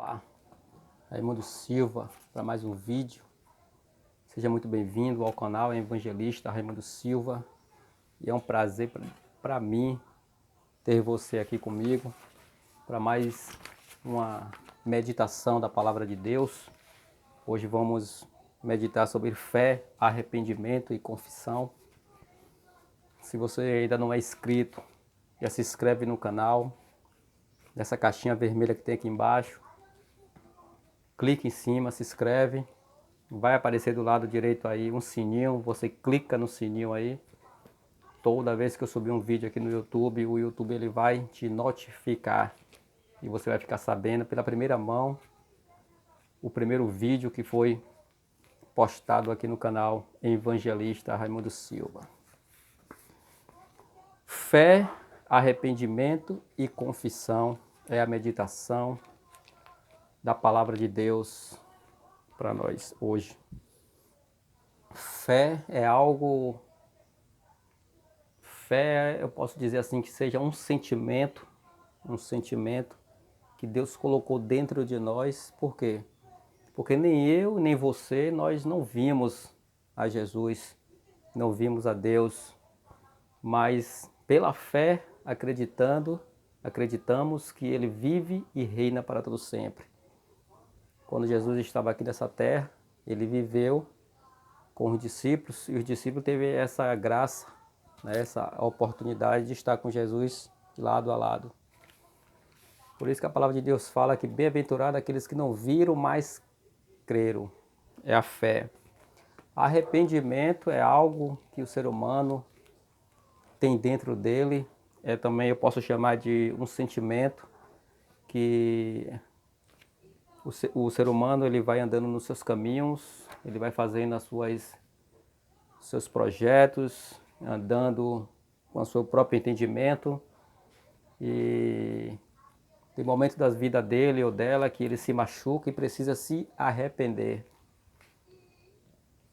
Olá, Raimundo Silva para mais um vídeo. Seja muito bem-vindo ao canal Evangelista Raimundo Silva. E é um prazer para mim ter você aqui comigo para mais uma meditação da Palavra de Deus. Hoje vamos meditar sobre fé, arrependimento e confissão. Se você ainda não é inscrito, já se inscreve no canal, nessa caixinha vermelha que tem aqui embaixo. Clique em cima, se inscreve, vai aparecer do lado direito aí um sininho, você clica no sininho aí. Toda vez que eu subir um vídeo aqui no YouTube, o YouTube ele vai te notificar e você vai ficar sabendo pela primeira mão o primeiro vídeo que foi postado aqui no canal Evangelista Raimundo Silva. Fé, arrependimento e confissão é a meditação da palavra de Deus para nós hoje. Fé é algo, eu posso dizer assim, que seja um sentimento que Deus colocou dentro de nós. Por quê? Porque nem eu, nem você, nós não vimos a Jesus, não vimos a Deus, mas pela fé, acreditamos que Ele vive e reina para todo sempre. Quando Jesus estava aqui nessa terra, Ele viveu com os discípulos, e os discípulos teve essa graça, né, essa oportunidade de estar com Jesus lado a lado. Por isso que a palavra de Deus fala que bem-aventurado aqueles que não viram, mas creram. É a fé. Arrependimento é algo que o ser humano tem dentro dele. Também eu posso chamar de um sentimento que o ser humano ele vai andando nos seus caminhos, ele vai fazendo seus projetos, andando com o seu próprio entendimento, e tem momentos da vida dele ou dela que ele se machuca e precisa se arrepender.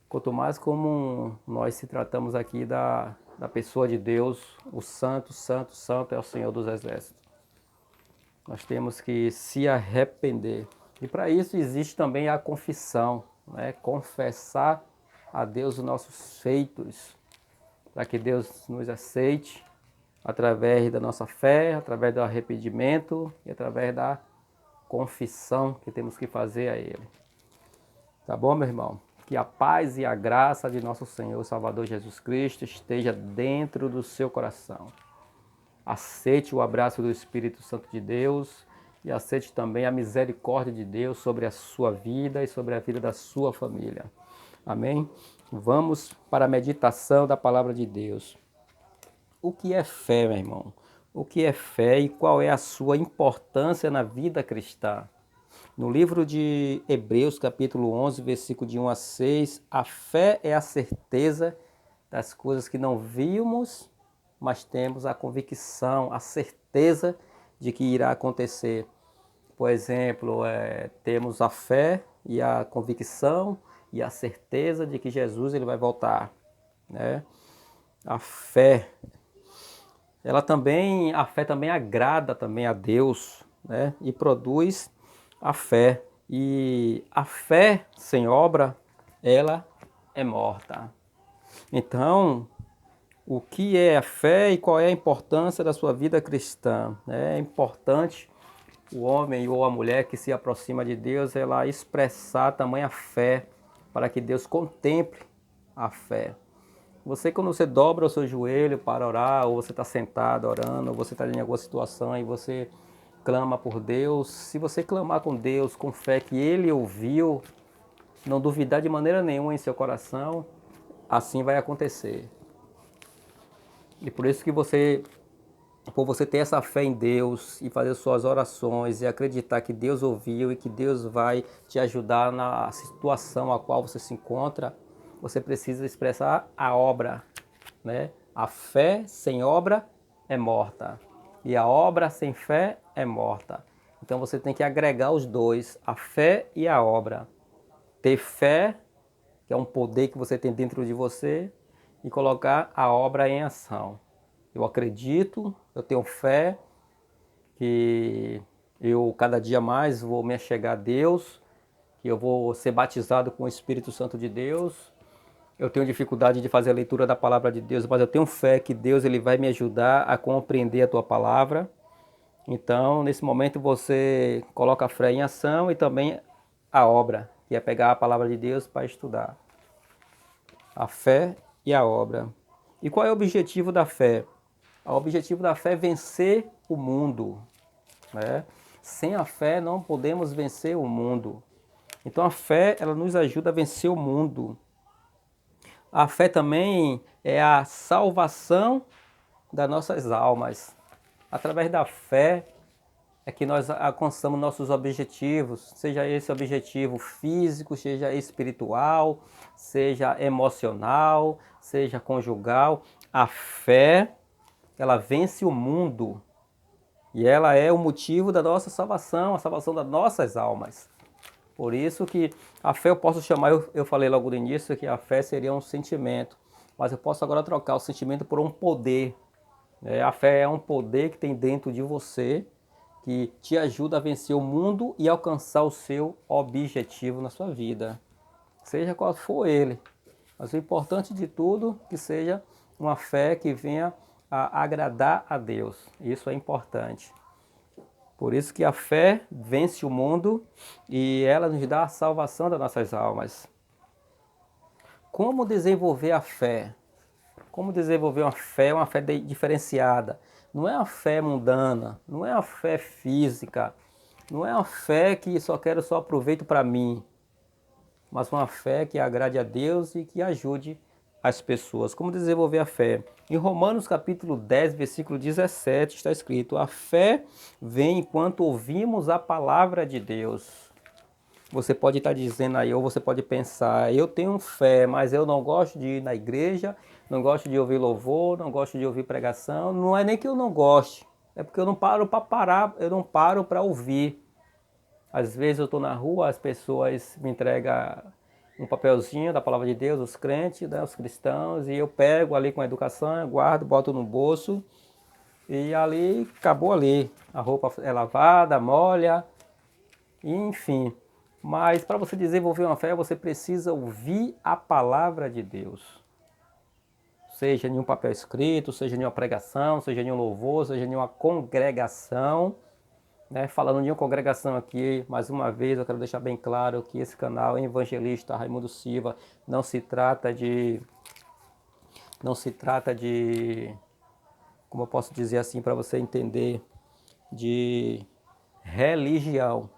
Quanto mais como nós se tratamos aqui da pessoa de Deus, o Santo, Santo, Santo é o Senhor dos Exércitos. Nós temos que se arrepender. E para isso existe também a confissão, né? Confessar a Deus os nossos feitos, para que Deus nos aceite através da nossa fé, através do arrependimento e através da confissão que temos que fazer a Ele. Tá bom, meu irmão? Que a paz e a graça de nosso Senhor Salvador Jesus Cristo esteja dentro do seu coração. Aceite o abraço do Espírito Santo de Deus e aceite também a misericórdia de Deus sobre a sua vida e sobre a vida da sua família. Amém? Vamos para a meditação da palavra de Deus. O que é fé, meu irmão? O que é fé e qual é a sua importância na vida cristã? No livro de Hebreus, capítulo 11, versículo de 1 a 6, a fé é a certeza das coisas que não vimos, mas temos a convicção, a certeza de que irá acontecer. Por exemplo, temos a fé e a convicção e a certeza de que Jesus ele vai voltar, né? A fé também agrada também a Deus, né? E produz a fé. E a fé sem obra, ela é morta. Então, o que é a fé e qual é a importância da sua vida cristã? É importante o homem ou a mulher que se aproxima de Deus, ela expressar tamanha fé para que Deus contemple a fé. Quando você dobra o seu joelho para orar, ou você está sentado orando, ou você está em alguma situação e você clama por Deus, se você clamar com Deus, com fé que Ele ouviu, não duvidar de maneira nenhuma em seu coração, assim vai acontecer. E por isso que por você ter essa fé em Deus e fazer suas orações e acreditar que Deus ouviu e que Deus vai te ajudar na situação a qual você se encontra, você precisa expressar a obra, né? A fé sem obra é morta e a obra sem fé é morta. Então você tem que agregar os dois, a fé e a obra. Ter fé, que é um poder que você tem dentro de você, e colocar a obra em ação. Eu acredito, eu tenho fé que eu cada dia mais vou me achegar a Deus, que eu vou ser batizado com o Espírito Santo de Deus. Eu tenho dificuldade de fazer a leitura da palavra de Deus, mas eu tenho fé que Deus ele vai me ajudar a compreender a tua palavra. Então, nesse momento, você coloca a fé em ação e também a obra, que é pegar a palavra de Deus para estudar. A fé e a obra. E qual é o objetivo da fé? O objetivo da fé é vencer o mundo, né? Sem a fé não podemos vencer o mundo. Então a fé, ela nos ajuda a vencer o mundo. A fé também é a salvação das nossas almas. Através da fé é que nós alcançamos nossos objetivos, seja esse objetivo físico, seja espiritual, seja emocional, seja conjugal. A fé, ela vence o mundo e ela é o motivo da nossa salvação, a salvação das nossas almas. Por isso que a fé eu posso chamar, eu falei logo no início que a fé seria um sentimento, mas eu posso agora trocar o sentimento por um poder. A fé é um poder que tem dentro de você, que te ajuda a vencer o mundo e alcançar o seu objetivo na sua vida, seja qual for ele. Mas o importante de tudo é que seja uma fé que venha a agradar a Deus. Isso é importante. Por isso que a fé vence o mundo e ela nos dá a salvação das nossas almas. Como desenvolver a fé? Como desenvolver uma fé diferenciada? Não é a fé mundana, não é a fé física, não é a fé que só quero só proveito para mim, mas uma fé que agrade a Deus e que ajude as pessoas. Como desenvolver a fé? Em Romanos capítulo 10, versículo 17, está escrito: a fé vem enquanto ouvimos a palavra de Deus. Você pode estar dizendo aí, ou você pode pensar, eu tenho fé, mas eu não gosto de ir na igreja, não gosto de ouvir louvor, não gosto de ouvir pregação. Não é nem que eu não goste, é porque eu não paro para parar, eu não paro para ouvir. Às vezes eu estou na rua, as pessoas me entregam um papelzinho da palavra de Deus, os crentes, né, os cristãos, e eu pego ali com a educação, guardo, boto no bolso, e ali, acabou ali. A roupa é lavada, molha, enfim. Mas para você desenvolver uma fé, você precisa ouvir a palavra de Deus. Seja em um papel escrito, seja em uma pregação, seja em um louvor, seja em uma congregação. Falando de uma congregação aqui, mais uma vez eu quero deixar bem claro que esse canal é Evangelista Raimundo Silva, não se trata de, como eu posso dizer assim para você entender, de religião,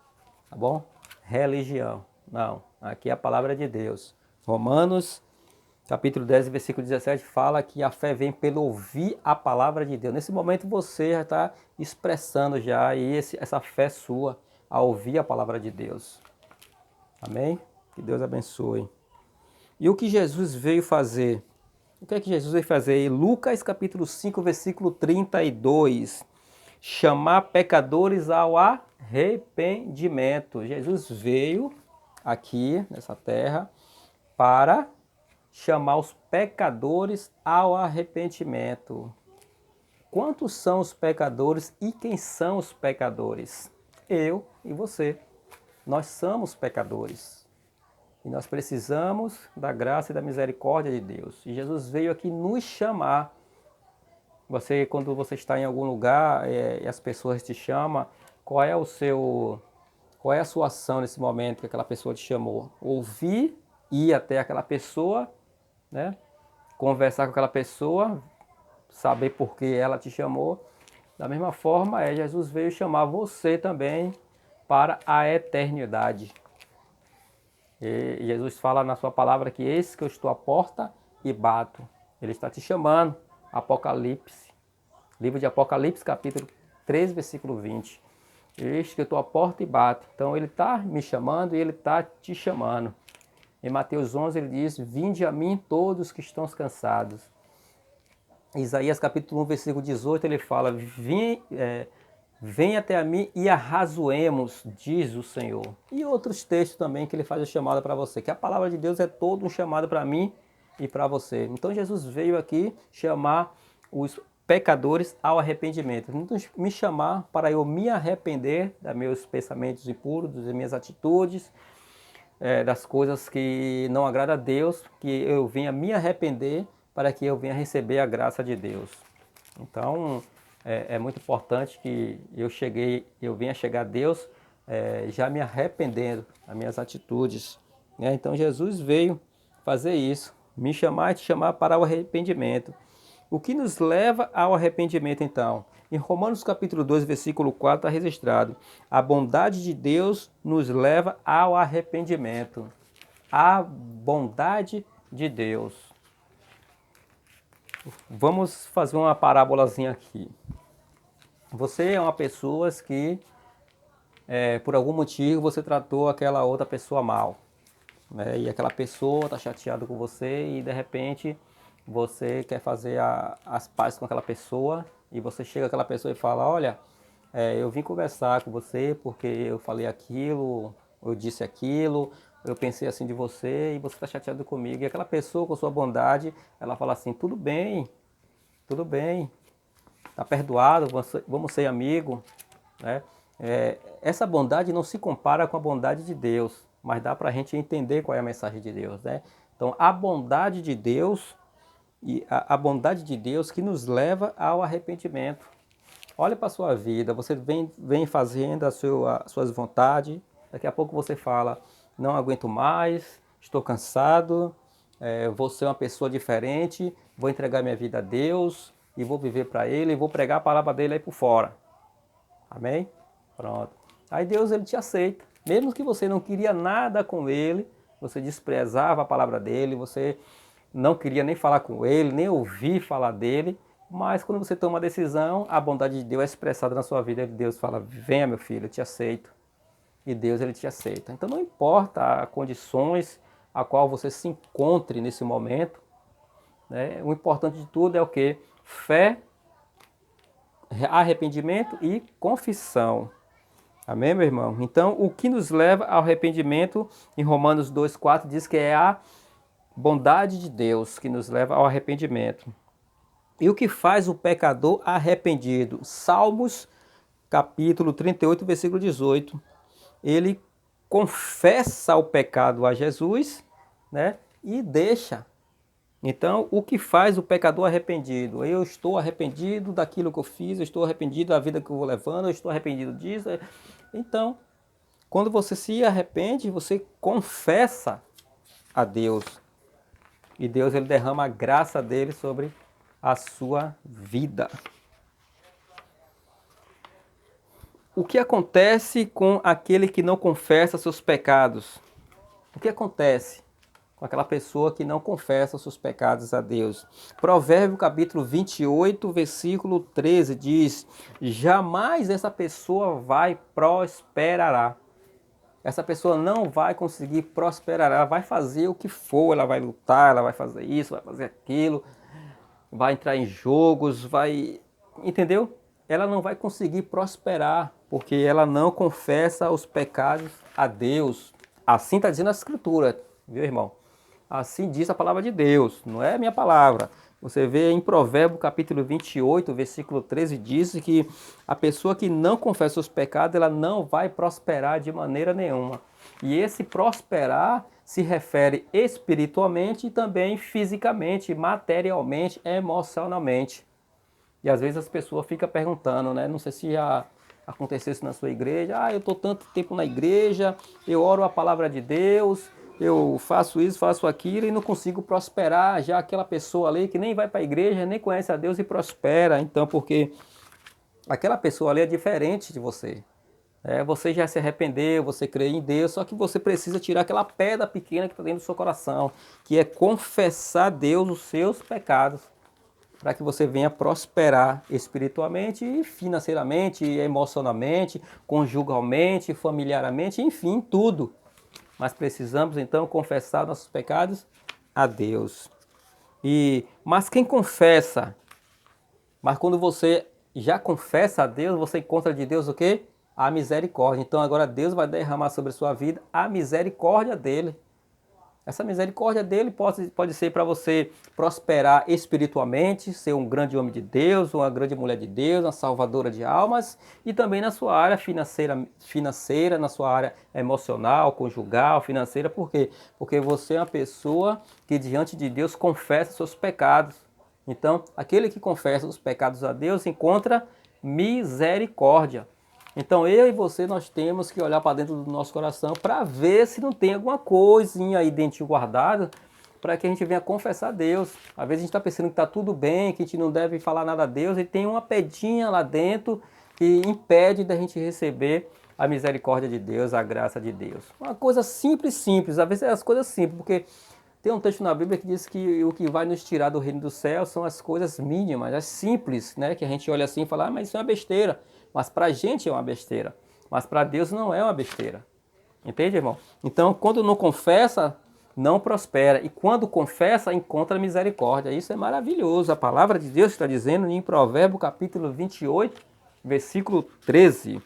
tá bom? Religião, não, aqui é a palavra de Deus. Romanos capítulo 10, versículo 17, fala que a fé vem pelo ouvir a palavra de Deus. Nesse momento você já está expressando já essa fé sua ao ouvir a palavra de Deus. Amém? Que Deus abençoe. E o que Jesus veio fazer? O que é que Jesus veio fazer? Em Lucas capítulo 5, versículo 32. Chamar pecadores ao arrependimento. Jesus veio aqui nessa terra para chamar os pecadores ao arrependimento. Quantos são os pecadores e quem são os pecadores? Eu e você. Nós somos pecadores. E nós precisamos da graça e da misericórdia de Deus. E Jesus veio aqui nos chamar. Quando você está em algum lugar e as pessoas te chamam, qual é a sua ação nesse momento que aquela pessoa te chamou? Ouvir, ir até aquela pessoa, conversar com aquela pessoa, saber por que ela te chamou. Da mesma forma, Jesus veio chamar você também para a eternidade. E Jesus fala na sua palavra que eis que eu estou à porta e bato. Ele está te chamando. Apocalipse. Livro de Apocalipse, capítulo 3, versículo 20. Eis que eu estou à porta e bato. Então ele está me chamando e ele está te chamando. Em Mateus 11 ele diz: vinde a mim todos que estão cansados. Em Isaías capítulo 1, versículo 18 ele fala: vem até a mim e arrazoemos, diz o Senhor. E outros textos também que ele faz a chamada para você. Que a palavra de Deus é todo um chamado para mim e para você. Então Jesus veio aqui chamar pecadores ao arrependimento. Não me chamar para eu me arrepender dos meus pensamentos impuros, das minhas atitudes, das coisas que não agradam a Deus, que eu venha me arrepender para que eu venha receber a graça de Deus. Então, é muito importante que eu venha chegar a Deus já me arrependendo das minhas atitudes. Né? Então, Jesus veio fazer isso, me chamar e te chamar para o arrependimento. O que nos leva ao arrependimento, então? Em Romanos capítulo 2, versículo 4, está registrado: a bondade de Deus nos leva ao arrependimento. A bondade de Deus. Vamos fazer uma parábolazinha aqui. Você é uma pessoa que, por algum motivo, você tratou aquela outra pessoa mal. Né? E aquela pessoa está chateada com você e, de repente, você quer fazer as pazes com aquela pessoa e você chega àquela pessoa e fala: olha, eu vim conversar com você porque eu falei aquilo, eu disse aquilo, eu pensei assim de você e você está chateado comigo. E aquela pessoa, com sua bondade, ela fala assim: tudo bem, está perdoado, vamos ser amigos. Né? Essa bondade não se compara com a bondade de Deus, mas dá para a gente entender qual é a mensagem de Deus. Né? Então, a bondade de Deus, e a bondade de Deus que nos leva ao arrependimento. Olha para a sua vida, você vem fazendo as suas vontades, daqui a pouco você fala: não aguento mais, estou cansado, vou ser uma pessoa diferente, vou entregar minha vida a Deus e vou viver para Ele e vou pregar a palavra dele aí por fora. Amém? Pronto. Aí Deus, ele te aceita. Mesmo que você não queria nada com Ele, você desprezava a palavra dele, você não queria nem falar com Ele, nem ouvir falar dele, mas quando você toma uma decisão, a bondade de Deus é expressada na sua vida. E Deus fala: venha, meu filho, eu te aceito. E Deus, ele te aceita. Então não importa as condições a qual você se encontre nesse momento, né? O importante de tudo é o quê? Fé, arrependimento e confissão. Amém, meu irmão? Então, o que nos leva ao arrependimento, em Romanos 2,4 diz que é a bondade de Deus que nos leva ao arrependimento. E o que faz o pecador arrependido? Salmos, capítulo 38, versículo 18. Ele confessa o pecado a Jesus, né? E deixa. Então, o que faz o pecador arrependido? Eu estou arrependido daquilo que eu fiz, eu estou arrependido da vida que eu vou levando, eu estou arrependido disso. Então, quando você se arrepende, você confessa a Deus. E Deus, ele derrama a graça dele sobre a sua vida. O que acontece com aquele que não confessa seus pecados? O que acontece com aquela pessoa que não confessa seus pecados a Deus? Provérbio capítulo 28, versículo 13 diz: jamais essa pessoa vai prosperará. Essa pessoa não vai conseguir prosperar, ela vai fazer o que for, ela vai lutar, ela vai fazer isso, vai fazer aquilo, vai entrar em jogos, entendeu? Ela não vai conseguir prosperar, porque ela não confessa os pecados a Deus. Assim está dizendo a Escritura, viu, irmão? Assim diz a palavra de Deus, não é a minha palavra. Você vê em Provérbio capítulo 28, versículo 13, diz que a pessoa que não confessa os pecados, ela não vai prosperar de maneira nenhuma. E esse prosperar se refere espiritualmente e também fisicamente, materialmente, emocionalmente. E às vezes as pessoas ficam perguntando, né? Não sei se já aconteceu isso na sua igreja. Eu estou tanto tempo na igreja, eu oro a palavra de Deus, eu faço isso, faço aquilo e não consigo prosperar. Já aquela pessoa ali que nem vai para a igreja, nem conhece a Deus e prospera. Então, porque aquela pessoa ali é diferente de você. Você já se arrependeu, você crê em Deus, só que você precisa tirar aquela pedra pequena que está dentro do seu coração, que é confessar a Deus os seus pecados, para que você venha prosperar espiritualmente, financeiramente, emocionalmente, conjugalmente, familiarmente, enfim, tudo. Mas precisamos então confessar nossos pecados a Deus. Mas quem confessa? Mas quando você já confessa a Deus, você encontra de Deus o quê? A misericórdia. Então agora Deus vai derramar sobre a sua vida a misericórdia dele. Essa misericórdia dele pode ser para você prosperar espiritualmente, ser um grande homem de Deus, uma grande mulher de Deus, uma salvadora de almas, e também na sua área financeira, na sua área emocional, conjugal, financeira. Por quê? Porque você é uma pessoa que diante de Deus confessa seus pecados. Então, aquele que confessa os pecados a Deus encontra misericórdia. Então eu e você, nós temos que olhar para dentro do nosso coração para ver se não tem alguma coisinha aí dentro guardada, para que a gente venha confessar a Deus. Às vezes a gente está pensando que está tudo bem, que a gente não deve falar nada a Deus, e tem uma pedinha lá dentro que impede da gente receber a misericórdia de Deus, a graça de Deus. Uma coisa simples, simples, às vezes é as coisas simples, porque tem um texto na Bíblia que diz que o que vai nos tirar do reino do céu são as coisas mínimas, as simples, né? Que a gente olha assim e fala, mas isso é uma besteira. Mas para a gente é uma besteira. Mas para Deus não é uma besteira. Entende, irmão? Então, quando não confessa, não prospera. E quando confessa, encontra misericórdia. Isso é maravilhoso. A palavra de Deus está dizendo em Provérbios capítulo 28, versículo 13.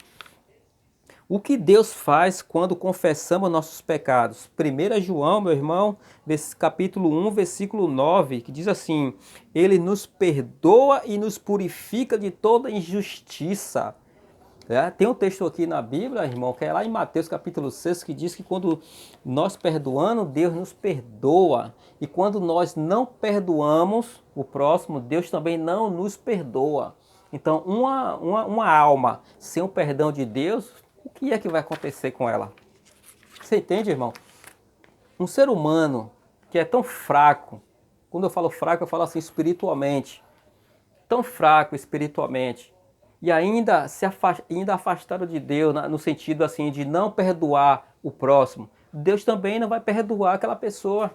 O que Deus faz quando confessamos nossos pecados? 1 João, meu irmão, capítulo 1, versículo 9, que diz assim: Ele nos perdoa e nos purifica de toda injustiça. Tem um texto aqui na Bíblia, irmão, que é lá em Mateus capítulo 6, que diz que quando nós perdoamos, Deus nos perdoa. E quando nós não perdoamos o próximo, Deus também não nos perdoa. Então, uma alma sem o perdão de Deus, o que é que vai acontecer com ela? Você entende, irmão? Um ser humano que é tão fraco, quando eu falo fraco, eu falo assim espiritualmente, tão fraco espiritualmente, e ainda afastaram de Deus, no sentido assim de não perdoar o próximo, Deus também não vai perdoar aquela pessoa.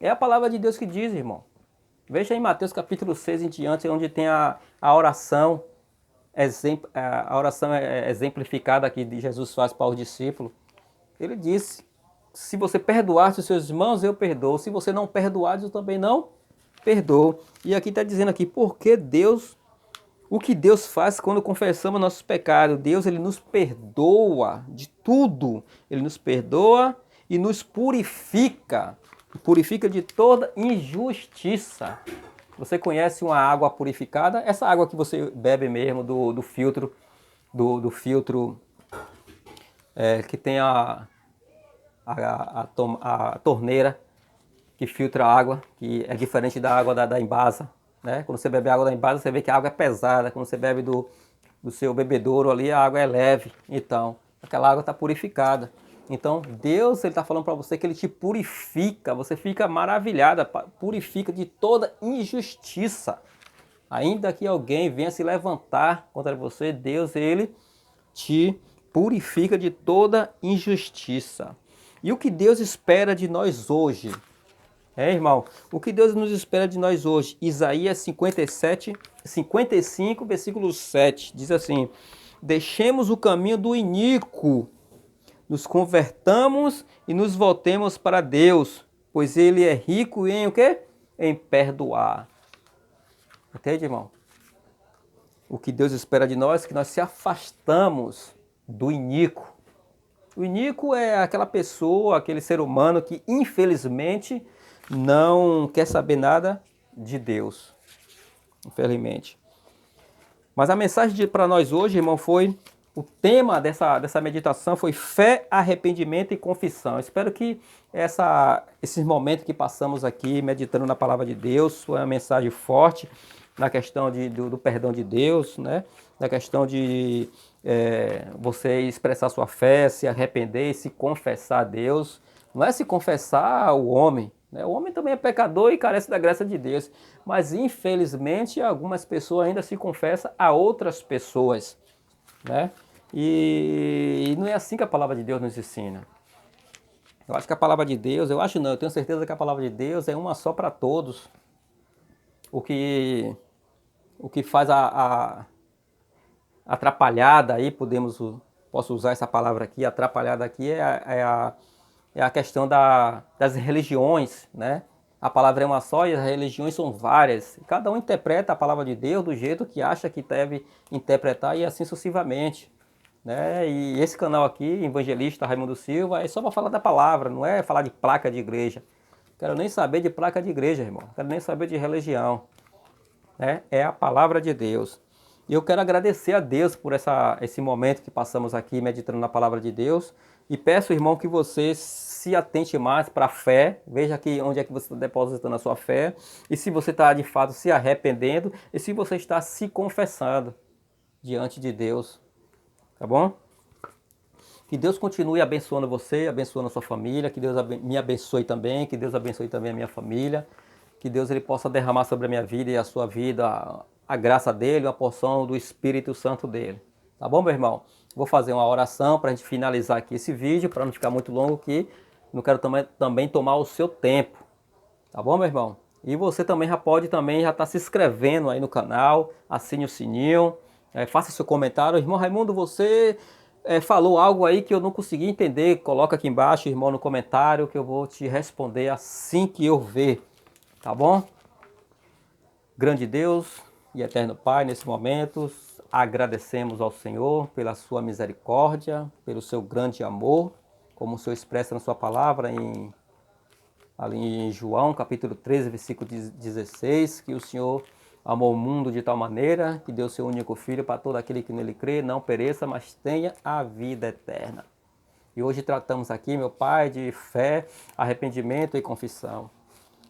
É a palavra de Deus que diz, irmão. Veja em Mateus capítulo 6 em diante, onde tem a oração, a oração exemplificada que Jesus faz para os discípulos. Ele disse: se você perdoar os seus irmãos, eu perdoo. Se você não perdoar, eu também não perdoo. E aqui está dizendo aqui, porque Deus, o que Deus faz quando confessamos nossos pecados? Deus, ele nos perdoa de tudo. Ele nos perdoa e nos purifica. Purifica de toda injustiça. Você conhece uma água purificada? Essa água que você bebe mesmo do filtro, do filtro que tem a torneira que filtra a água, que é diferente da água da Embasa, né? Quando você bebe água da Embasa, você vê que a água é pesada. Quando você bebe do seu bebedouro ali, a água é leve. Então, aquela água está purificada. Então, Deus, ele está falando para você que ele te purifica. Você fica maravilhada, purifica de toda injustiça. Ainda que alguém venha se levantar contra você, Deus, ele te purifica de toda injustiça. E o que Deus espera de nós hoje? Irmão, o que Deus nos espera de nós hoje? Isaías 55, versículo 7, diz assim: deixemos o caminho do iníquo, nos convertamos e nos voltemos para Deus, pois Ele é rico em o quê? Em perdoar. Entende, irmão? O que Deus espera de nós é que nós se afastamos do iníquo. O iníquo é aquela pessoa, aquele ser humano que infelizmente não quer saber nada de Deus. Infelizmente. Mas a mensagem para nós hoje, irmão, foi... O tema dessa meditação foi fé, arrependimento e confissão. Espero que esses momentos que passamos aqui meditando na palavra de Deus foi uma mensagem forte na questão do perdão de Deus, né? Na questão de você expressar sua fé, se arrepender, se confessar a Deus. Não é se confessar ao homem, né? O homem também é pecador e carece da graça de Deus. Mas infelizmente algumas pessoas ainda se confessam a outras pessoas, né? E não é assim que a palavra de Deus nos ensina. Eu acho que a palavra de Deus, eu tenho certeza que a palavra de Deus é uma só para todos. O que faz a atrapalhada aí, posso usar essa palavra aqui, atrapalhada aqui, é a questão das religiões, né? A palavra é uma só e as religiões são várias. Cada um interpreta a palavra de Deus do jeito que acha que deve interpretar e assim sucessivamente. Né? E esse canal aqui, Evangelista Raimundo Silva, é só para falar da palavra, não é falar de placa de igreja. Quero nem saber de placa de igreja, irmão. Quero nem saber de religião. Né? É a palavra de Deus. E eu quero agradecer a Deus por esse momento que passamos aqui meditando na palavra de Deus. E peço, irmão, que você se atente mais para a fé. Veja aqui onde é que você está depositando a sua fé. E se você está de fato se arrependendo. E se você está se confessando diante de Deus. Tá bom? Que Deus continue abençoando você, abençoando a sua família. Que Deus me abençoe também. Que Deus abençoe também a minha família. Que Deus ele possa derramar sobre a minha vida e a sua vida a graça dele, uma porção do Espírito Santo dele. Tá bom, meu irmão? Vou fazer uma oração para a gente finalizar aqui esse vídeo, para não ficar muito longo aqui. Não quero também tomar o seu tempo. Tá bom, meu irmão? E você também já pode já estar se inscrevendo aí no canal, assine o sininho, faça seu comentário. Irmão Raimundo, você falou algo aí que eu não consegui entender. Coloca aqui embaixo, irmão, no comentário, que eu vou te responder assim que eu ver. Tá bom? Grande Deus e eterno Pai, nesse momento, agradecemos ao Senhor pela sua misericórdia, pelo seu grande amor, como o Senhor expressa na sua palavra ali em João, capítulo 13, versículo 16, que o Senhor amou o mundo de tal maneira que deu seu único filho para todo aquele que nele crê, não pereça, mas tenha a vida eterna. E hoje tratamos aqui, meu Pai, de fé, arrependimento e confissão.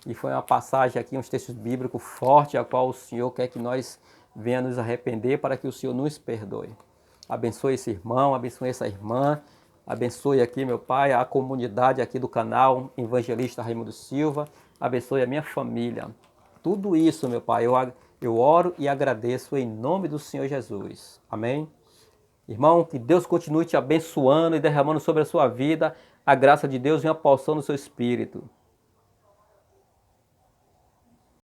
E foi uma passagem aqui, uns textos bíblicos fortes, a qual o Senhor quer que nós venhamos nos arrepender para que o Senhor nos perdoe. Abençoe esse irmão, abençoe essa irmã, abençoe aqui, meu Pai, a comunidade aqui do canal Evangelista Raimundo Silva, abençoe a minha família. Tudo isso, meu Pai, eu oro e agradeço em nome do Senhor Jesus. Amém? Irmão, que Deus continue te abençoando e derramando sobre a sua vida a graça de Deus e uma porção do seu espírito.